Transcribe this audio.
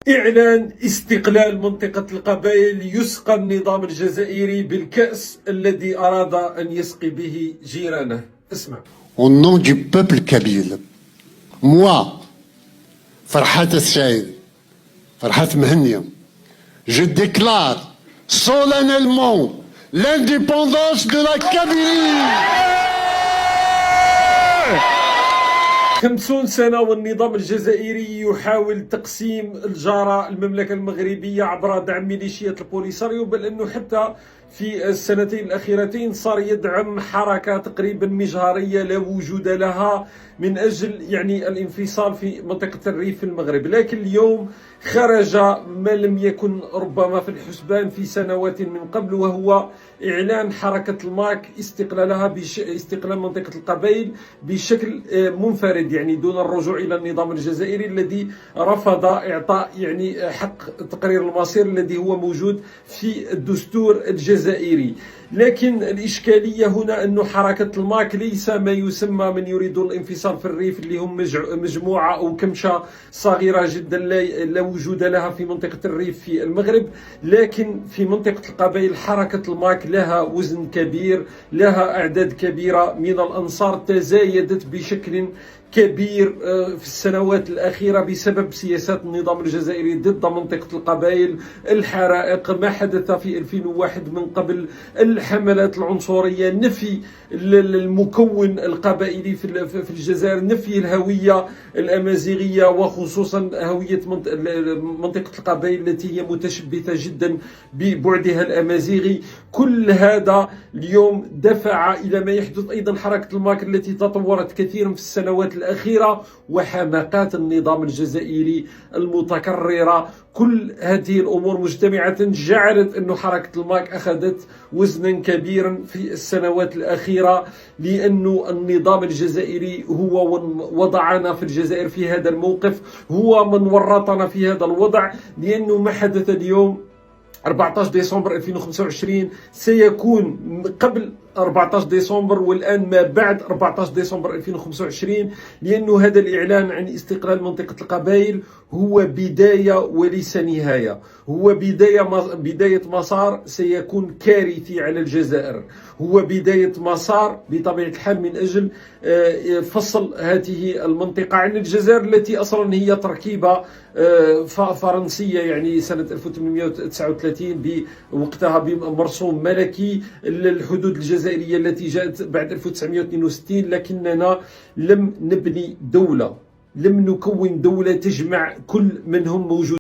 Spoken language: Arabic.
إعلان استقلال منطقة القبائل يسقى النظام الجزائري بالكأس الذي أراد أن يسقي به جيرانه. اسمع. Au nom du peuple kabyle, moi, Farhat Saïd, Farhat Mehnia, je déclare solennellement l'indépendance de la Kabylie. 50 سنة والنظام الجزائري يحاول تقسيم الجارة المملكة المغربية عبر دعم ميليشيات البوليساريو، بل أنه حتى في السنتين الأخيرتين صار يدعم حركة تقريبا مجهرية لا وجود لها من أجل الانفصال في منطقة الريف في المغرب. لكن اليوم خرج ما لم يكن ربما في الحسبان في سنوات من قبل، وهو إعلان حركة الماك استقلالها استقلال منطقة القبائل بشكل منفرد، دون الرجوع إلى النظام الجزائري الذي رفض إعطاء حق تقرير المصير الذي هو موجود في الدستور الجزائري. لكن الإشكالية هنا أن حركة الماك ليس ما يسمى من يريدون الانفصال في الريف، اللي هم مجموعة أو كمشة صغيرة جدا لا وجود لها في منطقة الريف في المغرب. لكن في منطقة القبائل حركة الماك لها وزن كبير، لها أعداد كبيرة من الأنصار، تزايدت بشكل كبير في السنوات الأخيرة بسبب سياسات النظام الجزائري ضد منطقة القبائل، الحرائق، ما حدث في 2001 من قبل، الحملات العنصرية، نفي المكون القبائلي في الجزائر، نفي الهوية الأمازيغية وخصوصا هوية منطقة القبائل التي هي متشبثة جدا ببعدها الأمازيغي. كل هذا اليوم دفع إلى ما يحدث أيضا حركة الماك التي تطورت كثيرا في السنوات الأخيرة، وحماقات النظام الجزائري المتكررة. كل هذه الأمور مجتمعة جعلت أن حركة الماك أخذت وزنا كبيرا في السنوات الأخيرة، لأن النظام الجزائري هو وضعنا في الجزائر في هذا الموقف، هو من ورطنا في هذا الوضع. لأنه ما حدث اليوم 14 ديسمبر 2025 سيكون قبل 14 ديسمبر والآن ما بعد 14 ديسمبر 2025، لأنه هذا الإعلان عن استقلال منطقة القبائل هو بداية وليس نهاية، هو بداية مسار سيكون كارثي على الجزائر، هو بداية مسار بطبيعة الحال من أجل فصل هذه المنطقة عن الجزائر التي أصلا هي تركيبة فرنسية، سنة 1839 بوقتها بمرسوم ملكي. الحدود الجزائرية التي جاءت بعد 1962، لكننا لم نبني دولة، لم نكون دولة تجمع كل من هم موجودين.